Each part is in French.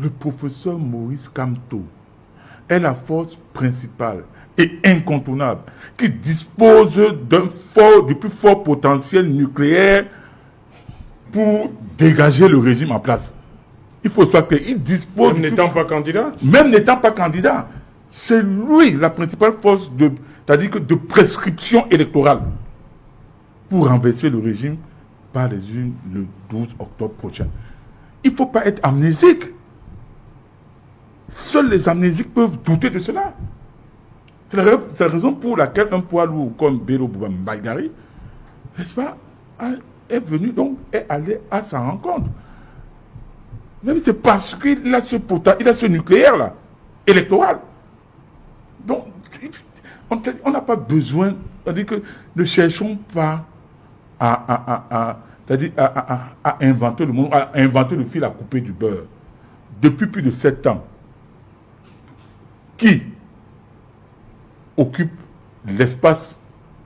le professeur Maurice Kamto est la force principale et incontournable qui dispose du plus fort potentiel nucléaire pour dégager le régime en place. Il faut savoir qu'il dispose... Même n'étant pas candidat. Même n'étant pas candidat. C'est lui la principale force c'est-à-dire que de prescription électorale pour renverser le régime par les urnes le 12 octobre prochain. Il ne faut pas être amnésique. Seuls les amnésiques peuvent douter de cela. C'est la raison pour laquelle un poids lourd comme Bello Bouba Maïgari, n'est-ce pas, est venu donc et allé à sa rencontre. Mais c'est parce qu'il a ce nucléaire là, électoral. Donc, on n'a pas besoin, c'est-à-dire que ne cherchons pas à inventer le monde, à inventer le fil à couper du beurre. Depuis plus de 7 ans, qui occupe l'espace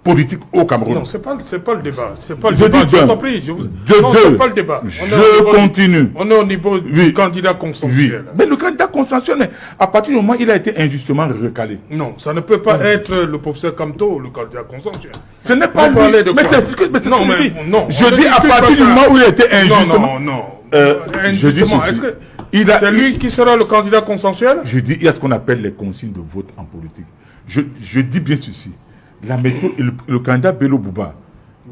politique au Cameroun? Non, c'est pas le débat. C'est pas le Je débat. dis Je t'en prie. Non, c'est pas le débat. Je continue. On est au niveau du candidat consensuel. Oui. Mais le candidat consensuel, à partir du moment où il a été injustement recalé. Non, ça ne peut pas être le professeur Kamto, le candidat consensuel. Ce n'est pas lui. Non. Je dis à partir du moment où il a été injustement. Non. Injustement. Est-ce que c'est lui qui sera le candidat consensuel? Je dis, il y a ce qu'on appelle les consignes de vote en politique. Je dis bien ceci. La méthode, le candidat Bello Bouba.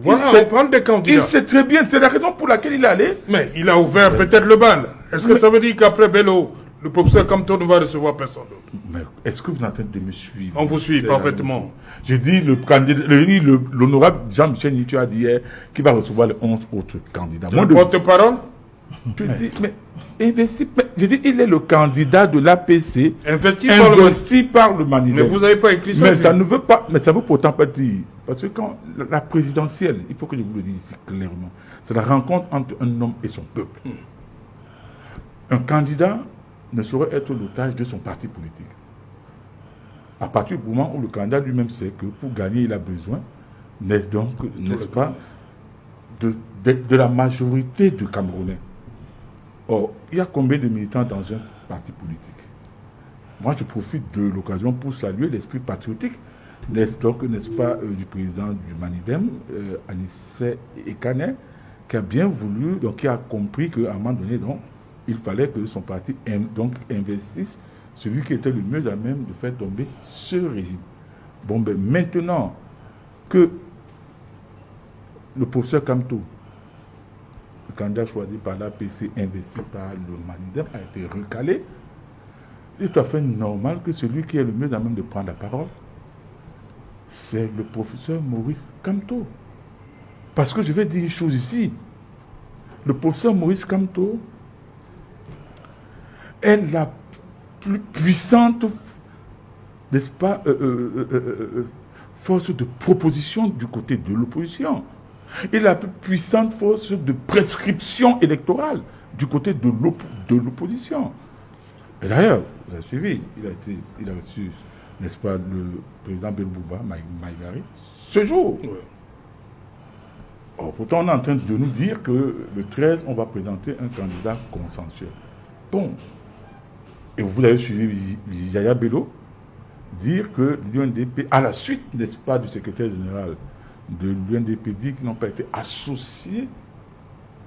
Voilà, on parle des candidats. Il sait très bien, c'est la raison pour laquelle il est allé. Mais il a ouvert peut-être le bal. Est-ce que ça veut dire qu'après Bello, le professeur Kamto ne va recevoir personne d'autre? Mais est-ce que vous êtes en train de me suivre? On vous suit parfaitement. J'ai dit, l'honorable Jean-Michel Nietzsche a dit hier qu'il va recevoir les 11 autres candidats. Le porte-parole? Je dis, mais j'ai dit, il est le candidat de l'APC investi par le Manidem. Mais vous n'avez pas écrit ça. Mais ça ne veut pas, mais ça ne veut pourtant pas dire. Parce que quand la présidentielle, il faut que je vous le dise ici clairement, c'est la rencontre entre un homme et son peuple. Un candidat ne saurait être l'otage de son parti politique. À partir du moment où le candidat lui-même sait que pour gagner, il a besoin, n'est-ce pas, de la majorité de Camerounais. Or, il y a combien de militants dans un parti politique? Moi, je profite de l'occasion pour saluer l'esprit patriotique, n'est-ce pas, du président du Manidem, Anissé Ekane, qui a bien voulu, donc qui a compris qu'à un moment donné, donc, il fallait que son parti investisse celui qui était le mieux à même de faire tomber ce régime. Bon, ben maintenant que le professeur Kamto, le candidat choisi par l'APC, investi par le Manidem, a été recalé, il est tout à fait normal que celui qui est le mieux à même de prendre la parole, c'est le professeur Maurice Kamto. Parce que je vais dire une chose ici. Le professeur Maurice Kamto est la plus puissante, n'est-ce pas, force de proposition du côté de l'opposition. Et la plus puissante force de prescription électorale du côté de l'opposition. Et d'ailleurs, vous avez suivi, il a reçu, n'est-ce pas, le président Bello Bouba Maïgari ce jour. Oui. Or, pourtant, on est en train de nous dire que le 13, on va présenter un candidat consensuel. Bon. Et vous avez suivi Yaya Bello dire que l'UNDP, à la suite, n'est-ce pas, du secrétaire général de l'UNDP, dit qu'ils n'ont pas été associés,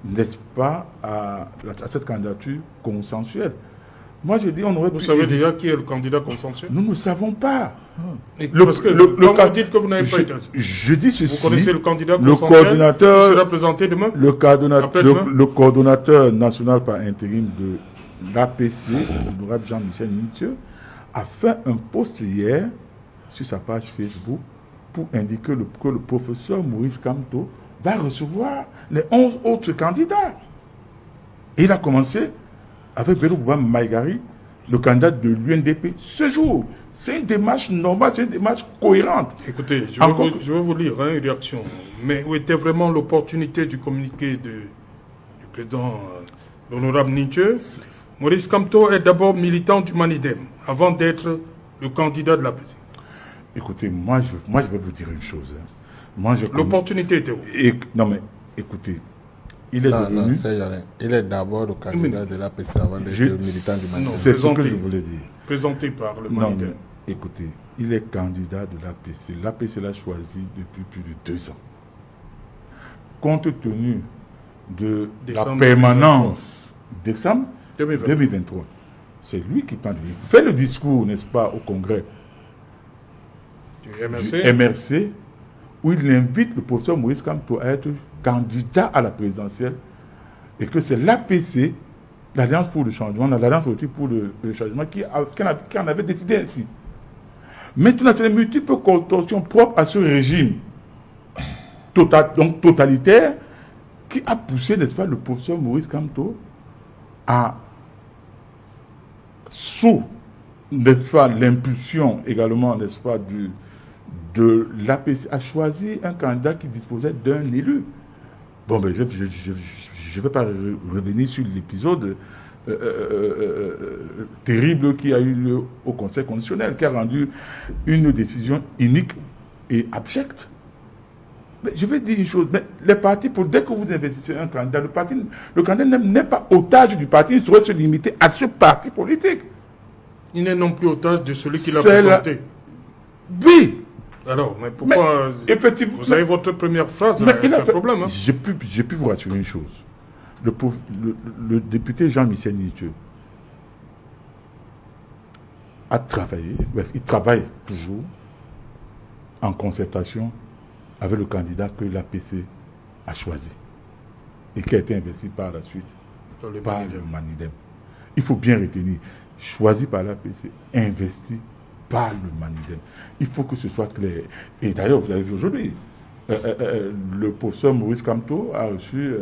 n'est-ce pas, à cette candidature consensuelle. Moi, je dis, on aurait pu... Vous savez déjà qui est le candidat consensuel? Nous ne savons pas. Parce que vous dites que vous n'avez pas été... Je dis ceci. Vous connaissez le candidat consensuel qui sera présenté demain? Le coordonnateur national par intérim de l'APC, l'honorable Jean-Michel Nietzsche, a fait un post hier sur sa page Facebook pour indiquer que le professeur Maurice Kamto va recevoir les 11 autres candidats. Et il a commencé avec Bello Bouba Maïgari, le candidat de l'UNDP, ce jour. C'est une démarche normale, c'est une démarche cohérente. Écoutez, je vais vous lire une réaction. Mais où était vraiment l'opportunité du communiqué du président, l'honorable Nietzsche? Maurice Kamto est d'abord militant du Manidem, avant d'être le candidat de la présidence. Écoutez, moi je vais vous dire une chose. Hein. L'opportunité était où? Non mais, écoutez, il est Non, devenu... c'est jamais. Il est d'abord le candidat de l'APC avant d'être militant du Manidem. C'est ce que je voulais dire. Présenté par le Non, Manidem. mais écoutez, il est candidat de l'APC. L'APC l'a choisi depuis plus de 2 ans. Compte tenu de la permanence décembre 2023, c'est lui qui parle. Il fait le discours, n'est-ce pas, au congrès Du du MRC, où il invite le professeur Maurice Kamto à être candidat à la présidentielle et que c'est l'APC, l'Alliance pour le changement, l'Alliance politique pour le changement, qui en avait décidé ainsi. Maintenant, c'est les multiples contorsions propres à ce régime donc totalitaire qui a poussé, n'est-ce pas, le professeur Maurice Kamto à, sous, n'est-ce pas, l'impulsion également, n'est-ce pas, de l'APC, a choisi un candidat qui disposait d'un élu. Bon, ben, je ne vais pas revenir sur l'épisode terrible qui a eu lieu au Conseil constitutionnel, qui a rendu une décision inique et abjecte. Mais je vais dire une chose, mais les partis, dès que vous investissez un candidat, le candidat n'est pas otage du parti, il saurait se limiter à ce parti politique. Il n'est non plus otage de celui qui l'a présenté. Oui. Alors, mais pourquoi effectivement, vous avez votre première phrase, il y a un problème. Hein? J'ai pu vous rassurer une chose. Le député Jean-Michel Nithieu a travaillé, bref, il travaille toujours en concertation avec le candidat que l'APC a choisi et qui a été investi par la suite par le Manidem. Il faut bien retenir, choisi par l'APC, investi par le Manidem. Il faut que ce soit clair. Et d'ailleurs, vous avez vu aujourd'hui, le professeur Maurice Kamto a reçu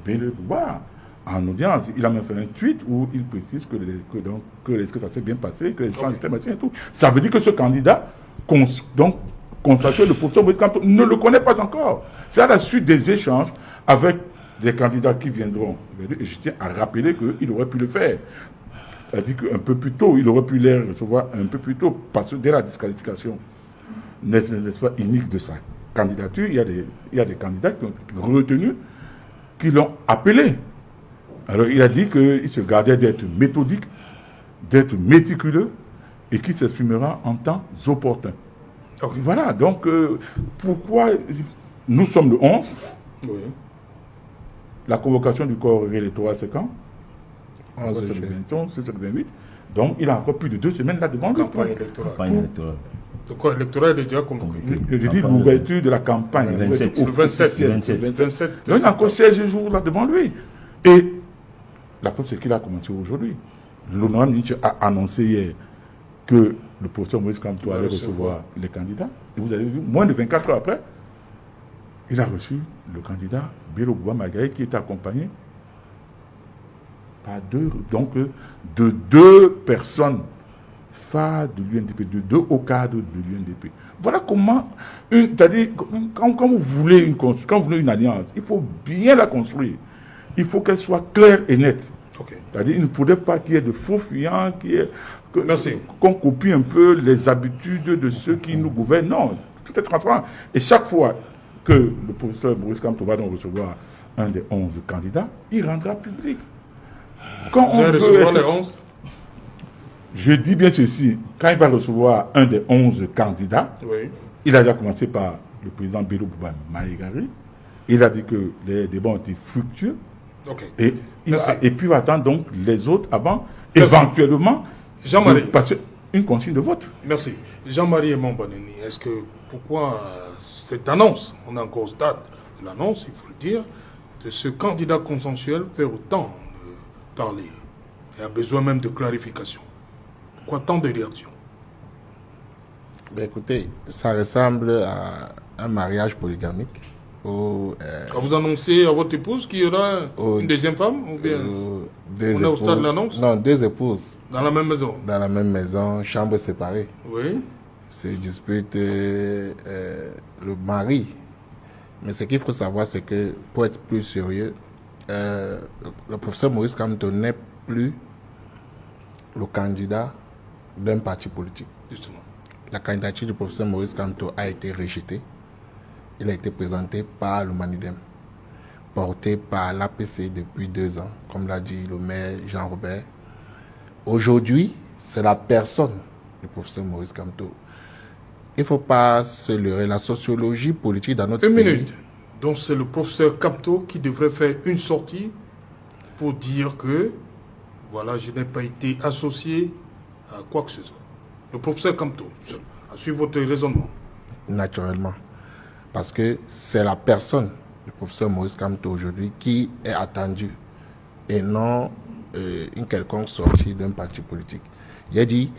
Béné Bouba en audience. Il a même fait un tweet où il précise que ça s'est bien passé, que les gens étaient machins et tout. Ça veut dire que ce candidat, donc, contractuel, le professeur Maurice Kamto, ne le connaît pas encore. C'est à la suite des échanges avec des candidats qui viendront. Et je tiens à rappeler qu'il aurait pu le faire. C'est-à-dire qu'un peu plus tôt, il aurait pu les recevoir un peu plus tôt, parce que dès la disqualification, n'est-ce pas, inique de sa candidature, il y a des candidats qui ont été retenus, qui l'ont appelé. Alors il a dit qu'il se gardait d'être méthodique, d'être méticuleux, et qu'il s'exprimera en temps opportun. Okay. Voilà, donc pourquoi nous sommes le 11, oui. La convocation du corps électoral, c'est quand? C'est le 28. Donc, il a encore plus de 2 semaines là devant lui. Campagne électorale. Le corps électoral est déjà convoqué. Je dis l'ouverture de la campagne. Le 27. Donc, il a encore 16 jours là devant lui. Et la preuve, c'est qu'il a commencé aujourd'hui. L'honorable Nietzsche a annoncé hier que le professeur Maurice Kamto allait recevoir les candidats. Et vous avez vu, moins de 24 heures après, il a reçu le candidat Bélo Bouba Magaye qui était accompagné par de 2 personnes phares de l'UNDP, de 2 hauts cadres de l'UNDP. Voilà comment, c'est-à-dire, quand vous voulez une alliance, il faut bien la construire. Il faut qu'elle soit claire et nette. Okay. C'est-à-dire, il ne faudrait pas qu'il y ait de faux fuyants, qu'on copie un peu les habitudes de ceux qui nous gouvernent. Non, tout est transparent. Et chaque fois que le professeur Maurice Kamto va donc recevoir un des 11 candidats, il rendra public. Quand on veut recevoir les 11, je dis bien ceci, quand il va recevoir un des 11 candidats, oui. Il a déjà commencé par le président Bélo Bouba Maïgari. Il a dit que les débats ont été fructueux. Okay. Et puis il va attendre donc les autres avant, éventuellement, Jean-Marie, passer une consigne de vote. Merci. Jean-Marie et Montbaneni, pourquoi cette annonce, on est encore au stade de l'annonce, il faut le dire, de ce candidat consensuel fait autant de parler et a besoin même de clarification? Pourquoi tant de réactions? Écoutez, ça ressemble à un mariage polygamique. Vous annoncez à votre épouse qu'il y aura une deuxième femme ou bien on est au stade de l'annonce? Non, 2 épouses. Dans la même maison? Dans la même maison, chambre séparée. Oui. C'est dispute le mari. Mais ce qu'il faut savoir, c'est que pour être plus sérieux, le professeur Maurice Kamto n'est plus le candidat d'un parti politique. Justement. La candidature du professeur Maurice Kamto a été rejetée. Il a été présenté par le Manidem. porté par l'APC depuis 2 ans, comme l'a dit le maire Jean-Robert. Aujourd'hui, c'est la personne du professeur Maurice Kamto. Il ne faut pas se leurrer. La sociologie politique dans notre pays... Une minute. Donc c'est le professeur Kamto qui devrait faire une sortie pour dire que, voilà, je n'ai pas été associé à quoi que ce soit. Le professeur Kamto, seul, à suivre votre raisonnement. Naturellement. Parce que c'est la personne du professeur Maurice Kamto aujourd'hui qui est attendue et non une quelconque sortie d'un parti politique. Il a dit,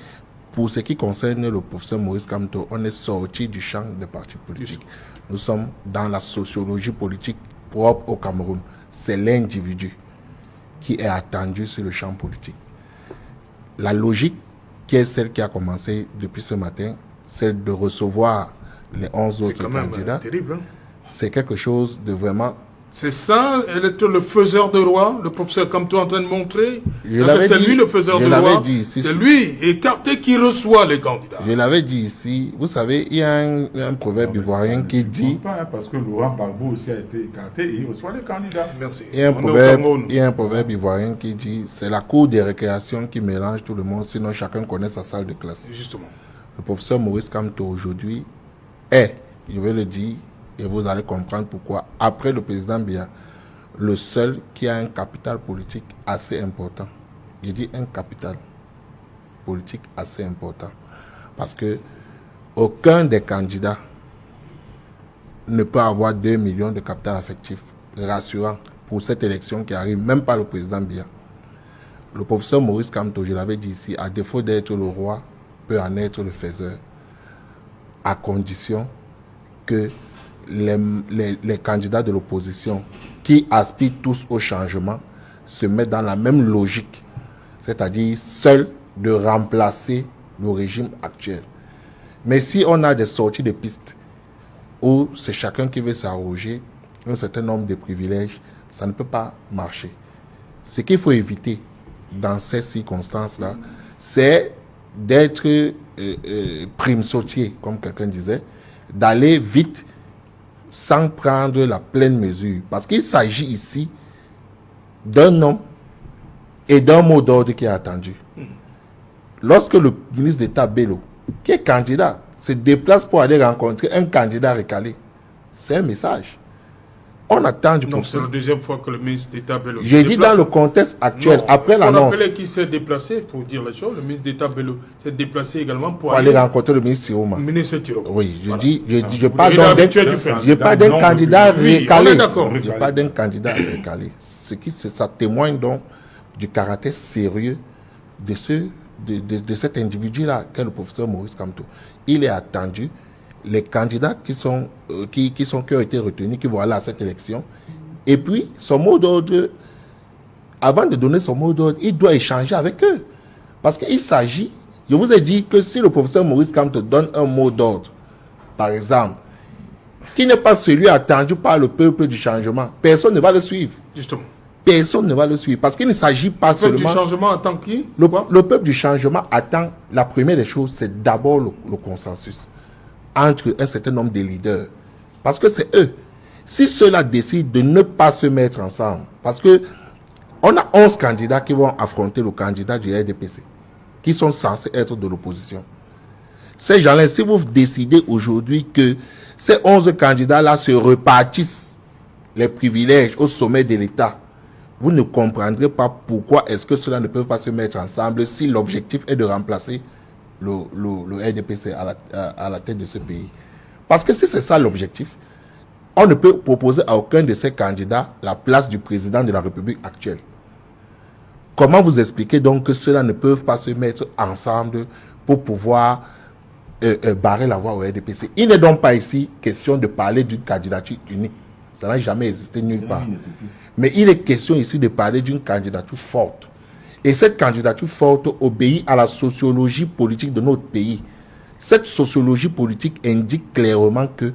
pour ce qui concerne le professeur Maurice Kamto, on est sorti du champ des partis politiques. Nous sommes dans la sociologie politique propre au Cameroun. C'est l'individu qui est attendu sur le champ politique. La logique qui est celle qui a commencé depuis ce matin, celle de recevoir les 11 autres candidats, terrible, hein? C'est quelque chose de vraiment... C'est ça, être le faiseur de roi, le professeur Kamto est en train de montrer. C'est lui le faiseur de roi. C'est lui, écarté, qui reçoit les candidats. Je l'avais dit ici. Vous savez, il y a un proverbe ivoirien qui dit... Pas, hein, parce que Laurent Gbagbo aussi a été écarté et il reçoit les candidats. Merci. Il y a un proverbe ivoirien qui dit c'est la cour des récréations qui mélange tout le monde, sinon chacun connaît sa salle de classe. Justement. Le professeur Maurice Kamto aujourd'hui est, je vais le dire, et vous allez comprendre pourquoi, après le président Biya, le seul qui a un capital politique assez important. Je dis un capital politique assez important. Parce que aucun des candidats ne peut avoir 2 millions de capital affectif rassurant pour cette élection qui arrive, même pas le président Biya. Le professeur Maurice Kamto, je l'avais dit ici, à défaut d'être le roi, peut en être le faiseur, à condition que les candidats de l'opposition qui aspirent tous au changement se mettent dans la même logique, c'est-à-dire seul de remplacer le régime actuel. Mais si on a des sorties de pistes où c'est chacun qui veut s'arroger un certain nombre de privilèges, ça ne peut pas marcher. Ce qu'il faut éviter dans ces circonstances-là, c'est d'être prime sautier, comme quelqu'un disait, d'aller vite sans prendre la pleine mesure. Parce qu'il s'agit ici d'un homme et d'un mot d'ordre qui est attendu. Lorsque le ministre d'État Bello, qui est candidat, se déplace pour aller rencontrer un candidat recalé, c'est un message. On attend du c'est la deuxième fois que le ministre d'État Bello... J'ai dit dans le contexte actuel, après l'annonce... Il faut qui s'est déplacé, il faut dire la chose. Le ministre d'État Bello s'est déplacé également pour aller rencontrer le ministre Tiroma. Oui, je parle d'un candidat recalé. Je parle d'un candidat recalé. Ça témoigne donc du caractère sérieux de cet individu-là, qu'est le professeur Maurice Kamto. Il est attendu. Les candidats qui ont été retenus, qui vont aller à cette élection. Et puis, son mot d'ordre, avant de donner son mot d'ordre, il doit échanger avec eux. Parce qu'il s'agit, je vous ai dit que si le professeur Maurice Kamto donne un mot d'ordre, par exemple, qui n'est pas celui attendu par le peuple du changement, personne ne va le suivre. Justement. Personne ne va le suivre. Parce qu'il ne s'agit pas seulement... Le peuple du changement attend qui? Le peuple du changement attend, la première des choses, c'est d'abord le consensus entre un certain nombre de leaders. Parce que c'est eux. Si ceux-là décident de ne pas se mettre ensemble, parce que on a 11 candidats qui vont affronter le candidat du RDPC, qui sont censés être de l'opposition. Ces gens-là, si vous décidez aujourd'hui que ces 11 candidats-là se repartissent les privilèges au sommet de l'État, vous ne comprendrez pas pourquoi est-ce que ceux-là ne peuvent pas se mettre ensemble si l'objectif est de remplacer le RDPC à la tête de ce pays. Parce que si c'est ça l'objectif, on ne peut proposer à aucun de ces candidats la place du président de la République actuelle. Comment vous expliquez donc que ceux-là ne peuvent pas se mettre ensemble pour pouvoir barrer la voie au RDPC? Il n'est donc pas ici question de parler d'une candidature unique. Ça n'a jamais existé nulle part. Mais il est question ici de parler d'une candidature forte. Et cette candidature forte obéit à la sociologie politique de notre pays. Cette sociologie politique indique clairement que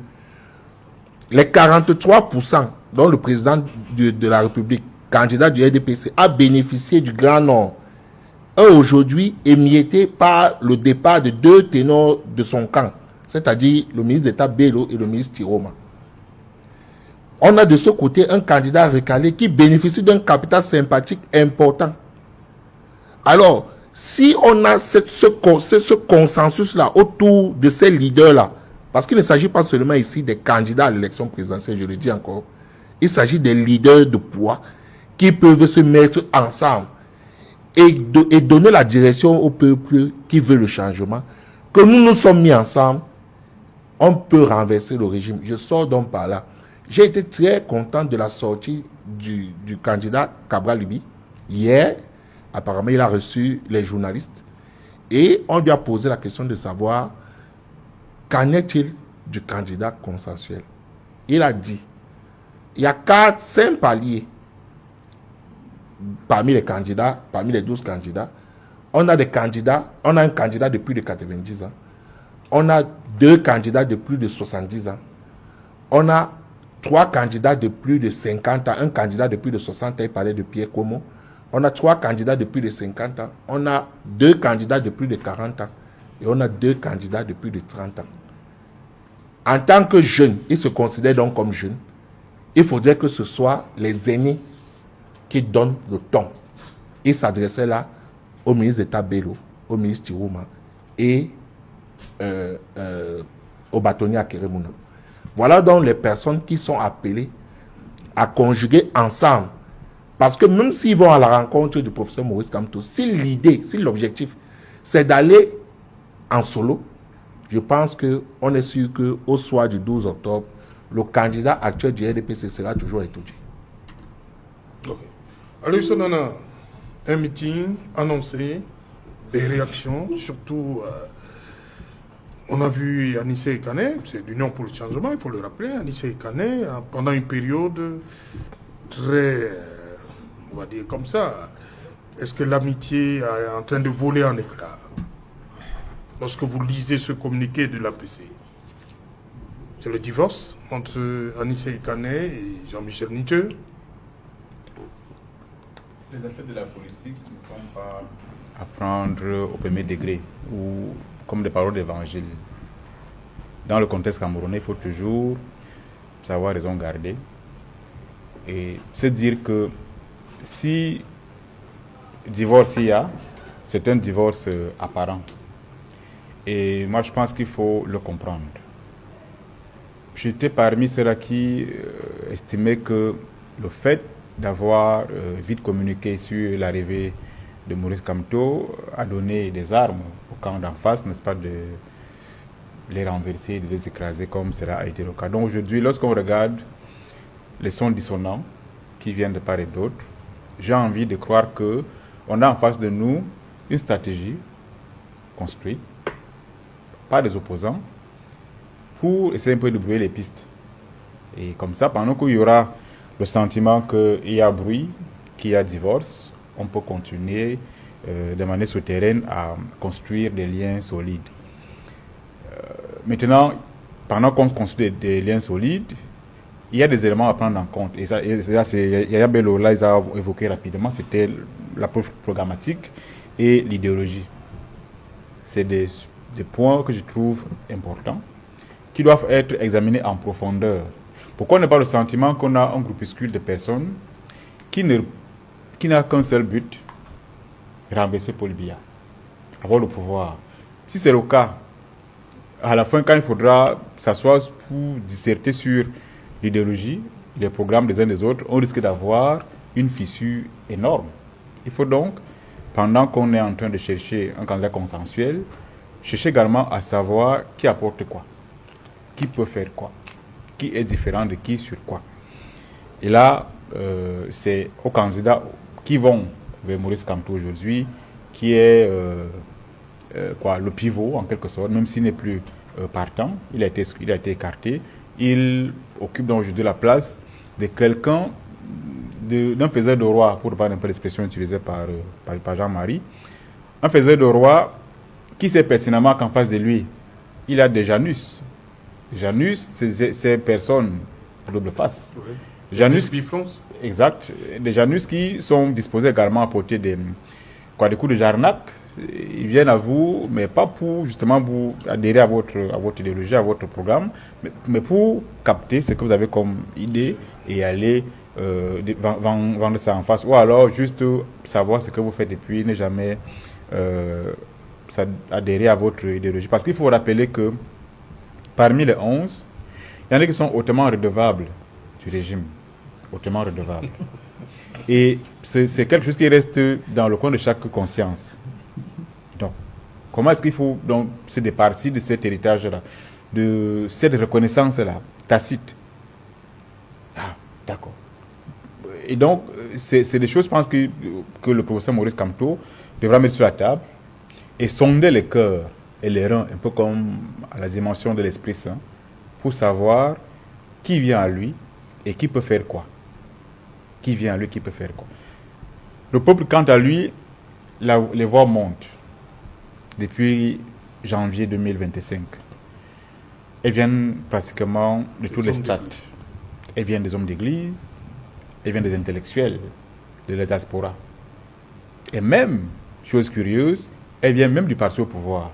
les 43% dont le président de la République, candidat du RDPC, a bénéficié du Grand Nord, est aujourd'hui émietté par le départ de 2 ténors de son camp, c'est-à-dire le ministre d'État Bello et le ministre Tiroma. On a de ce côté un candidat recalé qui bénéficie d'un capital sympathique important. Alors, si on a ce consensus-là autour de ces leaders-là, parce qu'il ne s'agit pas seulement ici des candidats à l'élection présidentielle, je le dis encore, il s'agit des leaders de poids qui peuvent se mettre ensemble et donner la direction au peuple qui veut le changement, que nous nous sommes mis ensemble, on peut renverser le régime. Je sors donc par là. J'ai été très content de la sortie du candidat Cabral Libi. Hier, apparemment, il a reçu les journalistes et on lui a posé la question de savoir qu'en est-il du candidat consensuel. Il a dit, il y a 5 paliers parmi les candidats, parmi les 12 candidats. On a un candidat de plus de 90 ans. On a 2 candidats de plus de 70 ans. On a 3 candidats de plus de 50 ans. Un candidat de plus de 60 ans, il parlait de Pierre Como. On a 3 candidats de plus de 50 ans. On a 2 candidats de plus de 40 ans. Et on a 2 candidats de plus de 30 ans. En tant que jeune, ils se considèrent donc comme jeunes. Il faudrait que ce soit les aînés qui donnent le ton. Il s'adressait là au ministre d'État Bello, au ministre Tirouma et au bâtonnier Akeremouna. Voilà donc les personnes qui sont appelées à conjuguer ensemble. Parce que même s'ils vont à la rencontre du professeur Maurice Kamto, si l'idée, si l'objectif, c'est d'aller en solo, je pense qu'on est sûr qu'au soir du 12 octobre, le candidat actuel du RDPC sera toujours étudié. Ok. Alors, on a un meeting annoncé, des réactions, surtout, on a vu Anissé Ekane, c'est l'Union pour le changement, il faut le rappeler, Anissé Ekane, pendant une période très, on va dire comme ça, est-ce que l'amitié est en train de voler en éclats lorsque vous lisez ce communiqué de l'APC? C'est le divorce entre Anissé Ekane et Jean-Michel Nitche. Les affaires de la politique ne sont pas à prendre au premier degré ou comme des paroles d'évangile. Dans le contexte camerounais, il faut toujours savoir raison garder et se dire que si divorce il y a, c'est un divorce apparent. Et moi, je pense qu'il faut le comprendre. J'étais parmi ceux-là qui estimaient que le fait d'avoir vite communiqué sur l'arrivée de Maurice Kamto a donné des armes au camp d'en face, n'est-ce pas, de les renverser, de les écraser comme cela a été le cas. Donc aujourd'hui, lorsqu'on regarde les sons dissonants qui viennent de part et d'autre, j'ai envie de croire qu'on a en face de nous une stratégie construite par des opposants pour essayer un peu de brouiller les pistes. Et comme ça, pendant qu'il y aura le sentiment qu'il y a bruit, qu'il y a divorce, on peut continuer de manière souterraine à construire des liens solides. Maintenant, pendant qu'on construit des liens solides, il y a des éléments à prendre en compte. Et ça, Yaya Bello, là, ils ont évoqué rapidement, c'était la programmatique et l'idéologie. C'est des points que je trouve importants, qui doivent être examinés en profondeur. Pourquoi on n'a pas le sentiment qu'on a un groupuscule de personnes qui n'a qu'un seul but, renverser Paul Biya, avoir le pouvoir. Si c'est le cas, à la fin, quand il faudra s'asseoir pour disserter sur l'idéologie, les programmes des uns des autres, on risque d'avoir une fissure énorme. Il faut donc, pendant qu'on est en train de chercher un candidat consensuel, chercher également à savoir qui apporte quoi, qui peut faire quoi, qui est différent de qui sur quoi. Et là, c'est aux candidats qui vont vers Maurice Kamto aujourd'hui, qui est le pivot en quelque sorte, même s'il n'est plus partant, il a été écarté. Il occupe donc aujourd'hui la place de quelqu'un, d'un faiseur de roi, pour prendre un peu l'expression utilisée par Jean-Marie, un faiseur de roi qui sait pertinemment qu'en face de lui, il a des Janus. Janus, c'est personnes à double face. Oui. Janus, Bifrons. exact. Des Janus qui sont disposés également à porter des coups de jarnac ils viennent à vous, mais pas pour justement vous adhérer à votre idéologie, à votre programme, mais pour capter ce que vous avez comme idée et aller vendre ça en face. Ou alors juste savoir ce que vous faites et puis ne jamais adhérer à votre idéologie. Parce qu'il faut rappeler que parmi les 11, il y en a qui sont hautement redevables du régime. Hautement redevables. Et c'est quelque chose qui reste dans le coin de chaque conscience. Donc, comment est-ce qu'il faut donc se départir de cet héritage-là, de cette reconnaissance-là, tacite? Ah, d'accord. Et donc, c'est des choses, je pense, que le professeur Maurice Kamto devra mettre sur la table et sonder les cœurs et les reins, un peu comme à la dimension de l'Esprit Saint, pour savoir qui vient à lui et qui peut faire quoi. Qui vient à lui, qui peut faire quoi. Le peuple, quant à lui, les voix montent depuis janvier 2025. Elles viennent pratiquement de tous les strates. Elles viennent des hommes d'église, elles viennent des intellectuels, de la diaspora. Et même, chose curieuse, elles viennent même du parti au pouvoir.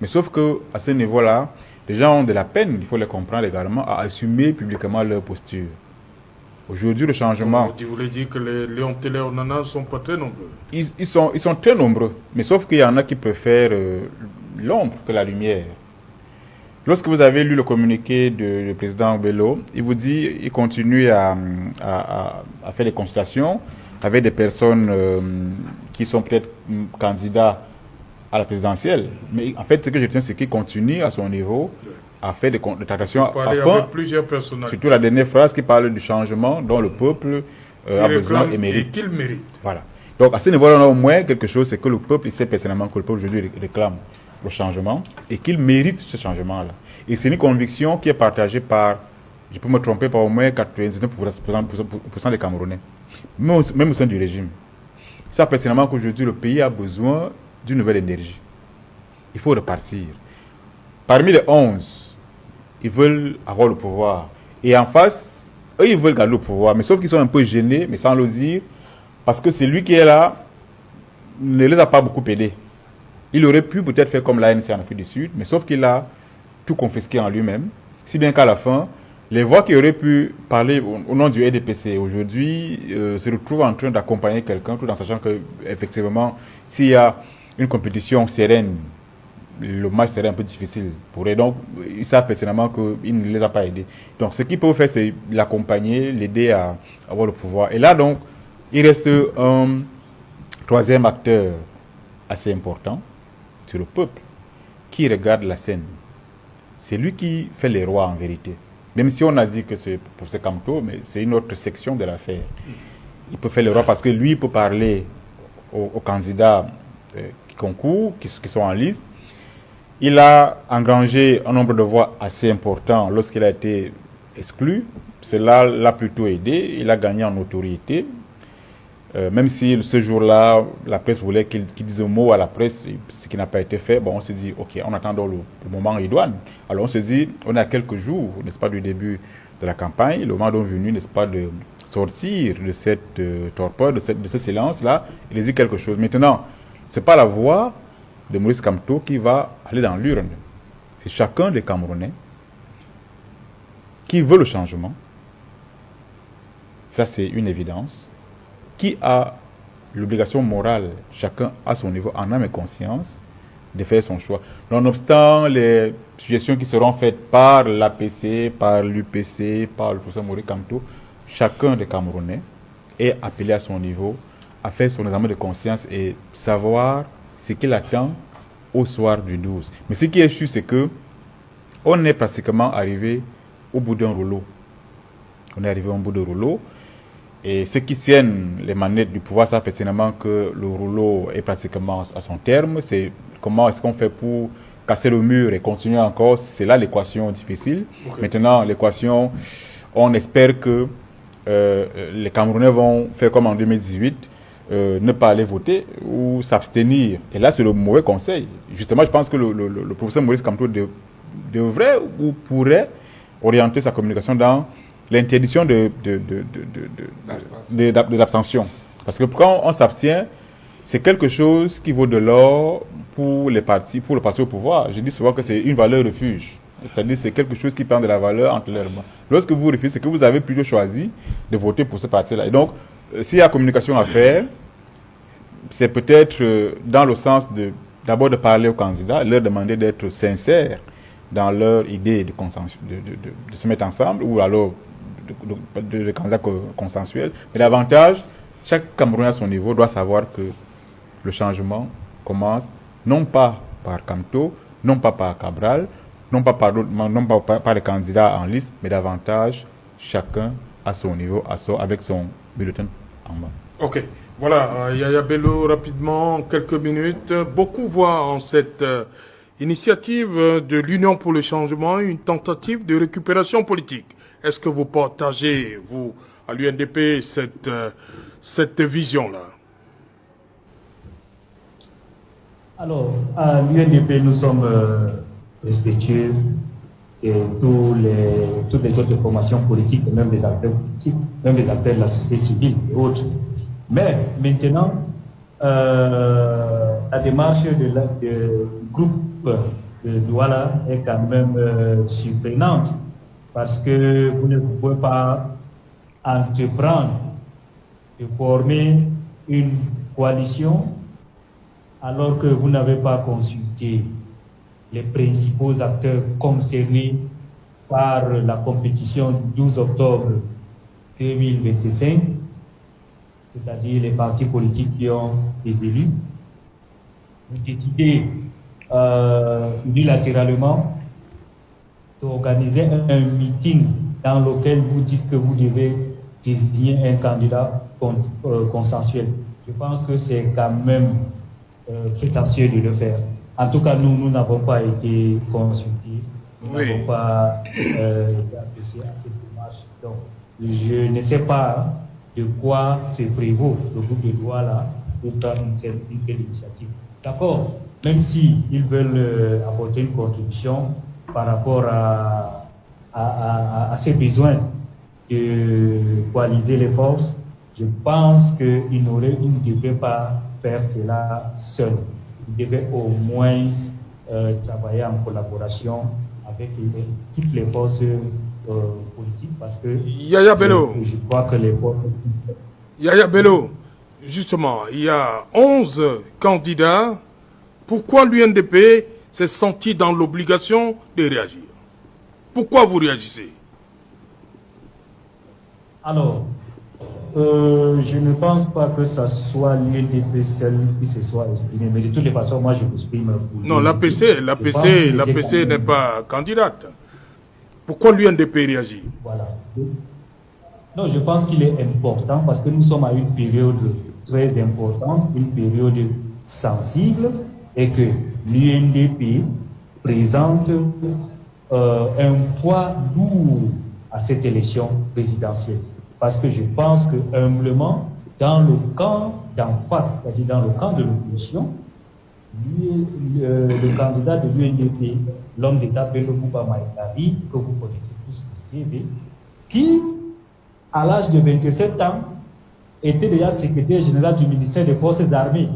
Mais sauf qu'à ce niveau-là, les gens ont de la peine, il faut les comprendre également, à assumer publiquement leur posture. Aujourd'hui, le changement... Vous voulez dire que les Léon Télé Onana ne sont pas très nombreux? Ils sont très nombreux, mais sauf qu'il y en a qui préfèrent l'ombre que la lumière. Lorsque vous avez lu le communiqué du président Bello, il vous dit qu'il continue à faire des consultations avec des personnes qui sont peut-être candidats à la présidentielle. Mais en fait, ce que je retiens, c'est qu'il continue à son niveau à faire des tractations avec plusieurs personnalités. Surtout la dernière phrase qui parle du changement dont le peuple a besoin et mérite. Et qu'il mérite. Voilà. Donc à ce niveau-là, on a au moins quelque chose, c'est que le peuple, il sait pertinemment que le peuple aujourd'hui réclame le changement et qu'il mérite ce changement-là. Et c'est une conviction qui est partagée par, je peux me tromper, par au moins 99% des Camerounais, même au sein du régime. Ils savent pertinemment qu'aujourd'hui, le pays a besoin d'une nouvelle énergie. Il faut repartir. Parmi les 11, ils veulent avoir le pouvoir. Et en face, eux, ils veulent garder le pouvoir. Mais sauf qu'ils sont un peu gênés, mais sans le dire, parce que celui qui est là ne les a pas beaucoup aidés. Il aurait pu peut-être faire comme l'ANC en Afrique du Sud, mais sauf qu'il a tout confisqué en lui-même. Si bien qu'à la fin, les voix qui auraient pu parler au nom du RDPC aujourd'hui se retrouvent en train d'accompagner quelqu'un, tout en sachant que effectivement, s'il y a une compétition sereine, le match serait un peu difficile pour eux. Donc, ils savent pertinemment qu'il ne les a pas aidés. Donc, ce qu'ils peuvent faire, c'est l'accompagner, l'aider à avoir le pouvoir. Et là, donc, il reste un troisième acteur assez important, c'est le peuple, qui regarde la scène. C'est lui qui fait les rois, en vérité. Même si on a dit que c'est pour ce Kamto, mais c'est une autre section de l'affaire. Il peut faire les rois parce que lui, il peut parler aux candidats qui concourent, qui sont en liste. Il a engrangé un nombre de voix assez important lorsqu'il a été exclu. Cela l'a plutôt aidé. Il a gagné en notoriété. Même si ce jour-là, la presse voulait qu'il dise un mot à la presse, ce qui n'a pas été fait, bon, on s'est dit, ok, on attend le moment idoine. Alors on s'est dit, on est à quelques jours, n'est-ce pas, du début de la campagne, le moment est venu, n'est-ce pas, de sortir de cette torpeur, de ce silence-là, et de dire quelque chose. Maintenant, ce n'est pas la voix de Maurice Kamto qui va aller dans l'urne. C'est chacun des Camerounais qui veut le changement. Ça, c'est une évidence. Qui a l'obligation morale, chacun à son niveau, en âme et conscience, de faire son choix. Nonobstant les suggestions qui seront faites par l'APC, par l'UPC, par le professeur Maurice Kamto, chacun des Camerounais est appelé à son niveau à faire son examen de conscience et savoir ce qu'il attend au soir du 12. Mais ce qui est sûr, c'est que on est pratiquement arrivé au bout d'un rouleau. On est arrivé au bout d'un rouleau. Et ceux qui tiennent les manettes du pouvoir savent pertinemment que le rouleau est pratiquement à son terme. C'est comment est-ce qu'on fait pour casser le mur et continuer encore. C'est là l'équation difficile. Okay. Maintenant, l'équation, on espère que les Camerounais vont faire comme en 2018, ne pas aller voter ou s'abstenir. Et là, c'est le mauvais conseil. Justement, je pense que le professeur Maurice Kamto devrait ou pourrait orienter sa communication dans l'interdiction de l'abstention. Parce que quand on s'abstient, c'est quelque chose qui vaut de l'or pour les partis, pour le parti au pouvoir. Je dis souvent que c'est une valeur refuge. C'est-à-dire c'est quelque chose qui prend de la valeur entre leurs mains. Lorsque vous refusez, c'est que vous avez plutôt choisi de voter pour ce parti-là. Et donc, s'il y a communication à faire, c'est peut-être dans le sens d'abord de parler aux candidats, leur demander d'être sincères dans leur idée de se mettre ensemble, ou alors de candidats consensuels. Mais davantage, chaque Camerounais à son niveau doit savoir que le changement commence non pas par Kamto, non pas par Cabral, non pas par les candidats en liste, mais davantage chacun à son niveau, avec son bulletin en main. Ok, voilà, Yaya Bello, rapidement, quelques minutes. Beaucoup voient en cette initiative de l'Union pour le changement une tentative de récupération politique. Est-ce que vous partagez, vous, à l'UNDP, cette vision-là? Alors, à l'UNDP, nous sommes respectueux de toutes les autres formations politiques, même les acteurs politiques, même les acteurs de la société civile et autres. Mais maintenant, la démarche du groupe de Douala est quand même surprenante parce que vous ne pouvez pas entreprendre de former une coalition alors que vous n'avez pas consulté les principaux acteurs concernés par la compétition du 12 octobre 2025, c'est-à-dire les partis politiques qui ont des élus. Vous décidez unilatéralement d'organiser un meeting dans lequel vous dites que vous devez désigner un candidat consensuel. Je pense que c'est quand même prétentieux de le faire. En tout cas, nous n'avons pas été consultés, nous n'avons pas été associés à cette démarche. Donc, je ne sais pas de quoi se prévaut le groupe de Douala pour prendre une telle initiative. D'accord, même s'ils veulent apporter une contribution par rapport à ces besoins de coaliser les forces, je pense qu'ils ne devraient pas faire cela seuls. Ils devaient au moins travailler en collaboration avec toutes les forces politiques parce que Yaya Bello, je crois que les forces... Yaya Bello, justement, il y a 11 candidats. Pourquoi l'UNDP s'est senti dans l'obligation de réagir? Pourquoi vous réagissez? Alors, je ne pense pas que ce soit l'UNDP seul qui se soit exprimé, mais de toutes les façons, moi je m'exprime. Non, l'APC n'est pas candidate. Pourquoi l'UNDP réagit? Voilà. Non, je pense qu'il est important parce que nous sommes à une période très importante, une période sensible, et que l'UNDP présente un poids lourd à cette élection présidentielle. Parce que je pense que humblement, dans le camp d'en face, c'est-à-dire dans le camp de l'opposition, le candidat de l'UNDP, l'homme d'État Bello Bouba Maïkari, que vous connaissez tous le CV, qui, à l'âge de 27 ans, était déjà secrétaire général du ministère des Forces armées.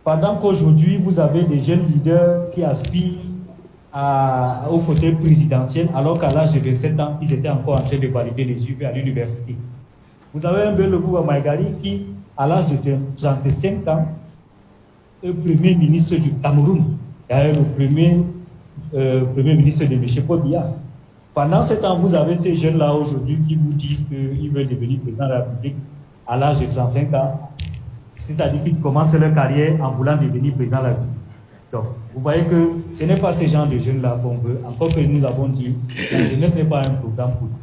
Pendant qu'aujourd'hui, vous avez des jeunes leaders qui aspirent au fauteuil présidentiel, alors qu'à l'âge de 27 ans, ils étaient encore en train de valider les UV à l'université. Vous avez un Bello Bouba Maïkari qui, à l'âge de 35 ans, est premier ministre du Cameroun. D'ailleurs, le premier ministre de M. Paul Biya. Pendant ce temps, vous avez ces jeunes-là aujourd'hui qui vous disent qu'ils veulent devenir président de la République à l'âge de 35 ans. C'est-à-dire qu'ils commencent leur carrière en voulant devenir président de la République. Donc, vous voyez que ce n'est pas ce genre de jeunes-là qu'on veut. Encore que nous avons dit, la jeunesse n'est pas un programme politique.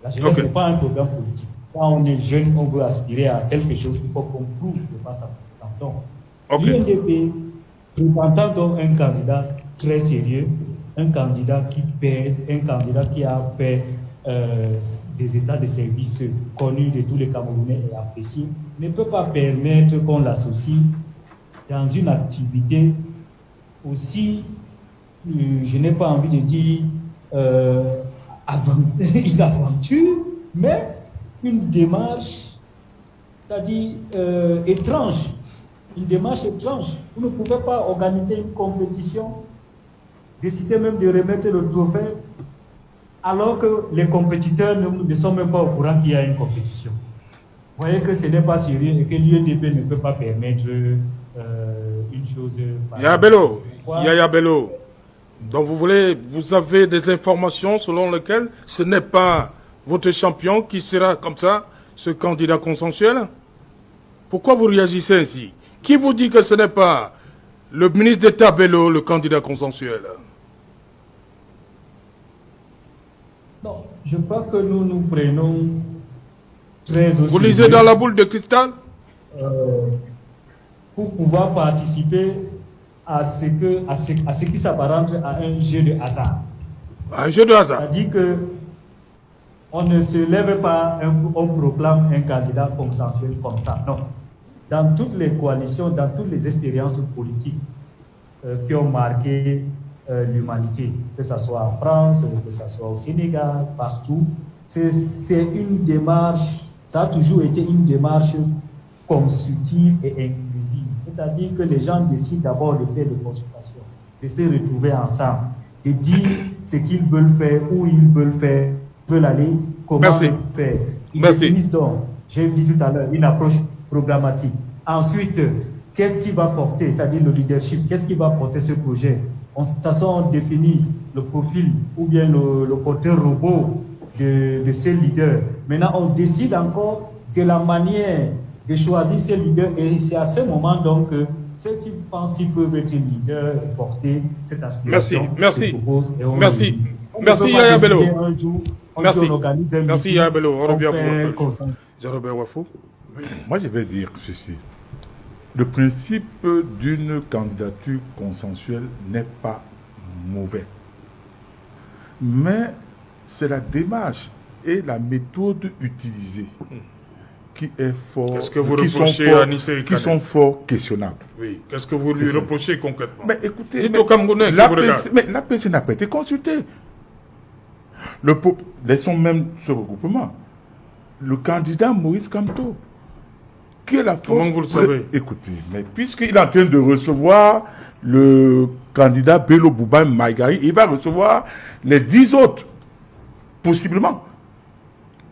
La jeunesse n'est pas un programme politique. Quand on est jeune, on veut aspirer à quelque chose, il faut qu'on prouve de face à donc, l'UNDP présentant donc un candidat très sérieux, un candidat qui pèse, un candidat qui a fait des états de service connus de tous les Camerounais et appréciés, ne peut pas permettre qu'on l'associe dans une activité aussi, je n'ai pas envie de dire une aventure, mais une démarche, c'est-à-dire étrange. une démarche étrange. Vous ne pouvez pas organiser une compétition, décider même de remettre le trophée, alors que les compétiteurs ne sont même pas au courant qu'il y a une compétition. Vous voyez que ce n'est pas sérieux et que l'UNDP ne peut pas permettre une chose. Yaya Bello, donc vous avez des informations selon lesquelles ce n'est pas votre champion qui sera comme ça, ce candidat consensuel? Pourquoi vous réagissez ainsi? Qui vous dit que ce n'est pas le ministre d'État Bello, le candidat consensuel? Non, je crois que nous prenons très au Vous lisez sérieux, dans la boule de cristal? pour pouvoir participer à ce qui s'apparente à un jeu de hasard. Un jeu de hasard. C'est-à-dire que on ne se lève pas, on proclame un candidat consensuel comme ça. Non. Dans toutes les coalitions, dans toutes les expériences politiques qui ont marqué l'humanité, que ce soit en France, que ce soit au Sénégal, partout, c'est une démarche, ça a toujours été une démarche consultive et inclusive. C'est-à-dire que les gens décident d'abord de faire des consultations, de se retrouver ensemble, de dire ce qu'ils veulent faire, où ils veulent faire, veulent aller, comment le faire. Ils définissent donc, j'ai dit tout à l'heure, une approche programmatique. Ensuite, qu'est-ce qui va porter, c'est-à-dire le leadership, qu'est-ce qui va porter ce projet? De toute façon, on définit le profil ou bien le porteur robot de ces leaders. Maintenant, on décide encore de la manière de choisir ces leaders et c'est à ce moment donc que ceux qui pensent qu'ils peuvent être leaders et porter cette aspiration se proposent. Merci Yaya Bello. Merci Yaya Bello. On revient pour Jean-Robert Wafo. Moi, je vais dire ceci. Le principe d'une candidature consensuelle n'est pas mauvais. Mais c'est la démarche et la méthode utilisée qui est fort. Qu'est-ce que vous reprochez à Nissé qui sont fort questionnables. Oui. Qu'est-ce que vous lui reprochez concrètement? Mais écoutez, dites au Camerounais l'APC n'a pas été consultée. Laissons même ce regroupement. Le candidat Maurice Kamto, qui est la force. Comment vous le savez? Écoutez, mais puisqu'il est en train de recevoir le candidat Bello Bouba Maïgari, il va recevoir les 10 autres, possiblement.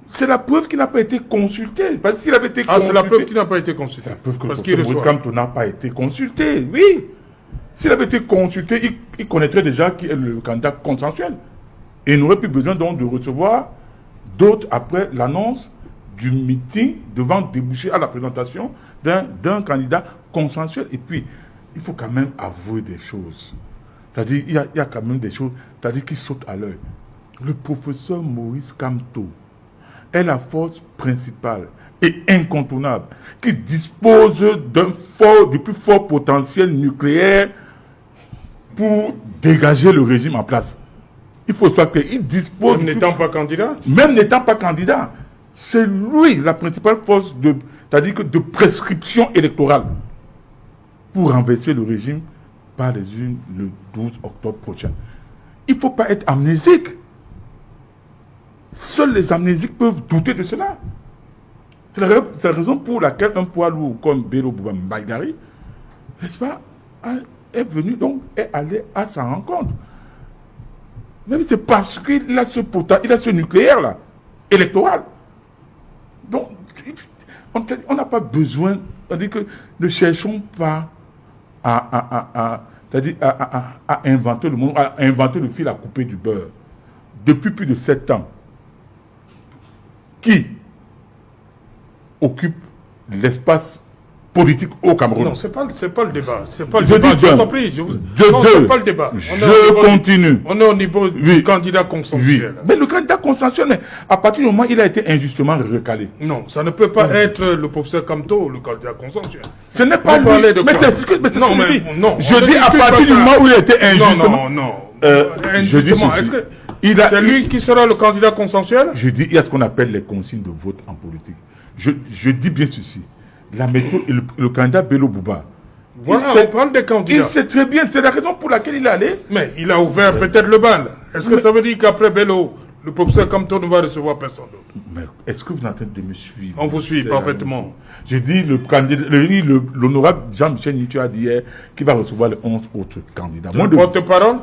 C'est la preuve qu'il n'a pas été consulté. Parce que s'il avait été consulté. C'est la preuve qu'il n'a pas été consulté. C'est la preuve que le Maurice Kamto n'a pas été consulté. Oui. S'il avait été consulté, il connaîtrait déjà qui est le candidat consensuel. Et il n'aurait plus besoin donc de recevoir d'autres après l'annonce du meeting devant déboucher à la présentation d'un candidat consensuel. Et puis, il faut quand même avouer des choses. C'est-à-dire, il y a quand même des choses, c'est-à-dire qui sautent à l'œil. Le professeur Maurice Kamto est la force principale et incontournable qui dispose du plus fort potentiel nucléaire pour dégager le régime en place. Il faut savoir qu'il dispose... Même n'étant pas candidat? Même n'étant pas candidat. C'est lui la principale force c'est-à-dire que de prescription électorale pour renverser le régime par les urnes le 12 octobre prochain. Il ne faut pas être amnésique. Seuls les amnésiques peuvent douter de cela. C'est la raison pour laquelle un poids lourd comme Bello Bouba Maïgari, n'est-ce pas, est venu donc, est allé à sa rencontre. Mais c'est parce qu'il a ce nucléaire-là, électoral. Donc, on n'a pas besoin, c'est-à-dire que ne cherchons pas à inventer le monde, à inventer le fil à couper du beurre. Depuis plus de 7 ans, qui occupe l'espace politique au Cameroun? Non, c'est pas le débat. C'est pas le débat. Je t'en prie. Non, c'est pas le débat. Je continue. On est au niveau du candidat consensuel. Oui. Mais le candidat consensuel, à partir du moment où il a été injustement recalé. Non, ça ne peut pas être le professeur Kamto, le candidat consensuel. Ce n'est pas lui. Non. Je dis à partir du moment où il a été injustement. Non. Je dis est-ce que c'est lui qui sera le candidat consensuel? Je dis, il y a ce qu'on appelle les consignes de vote en politique. Je dis bien ceci. La méthode, le candidat Bello Bouba. Voilà, on parle des candidats. Il sait très bien, c'est la raison pour laquelle il est allé. Mais il a ouvert peut-être le bal. Est-ce que ça veut dire qu'après Bello, Le professeur Kamto ne va recevoir personne d'autre. Mais est-ce que vous êtes en train de me suivre? On vous suit C'est parfaitement. J'ai dit l'honorable Jean-Michel Nitu a dit hier qu'il va recevoir les 11 autres candidats. Le porte-parole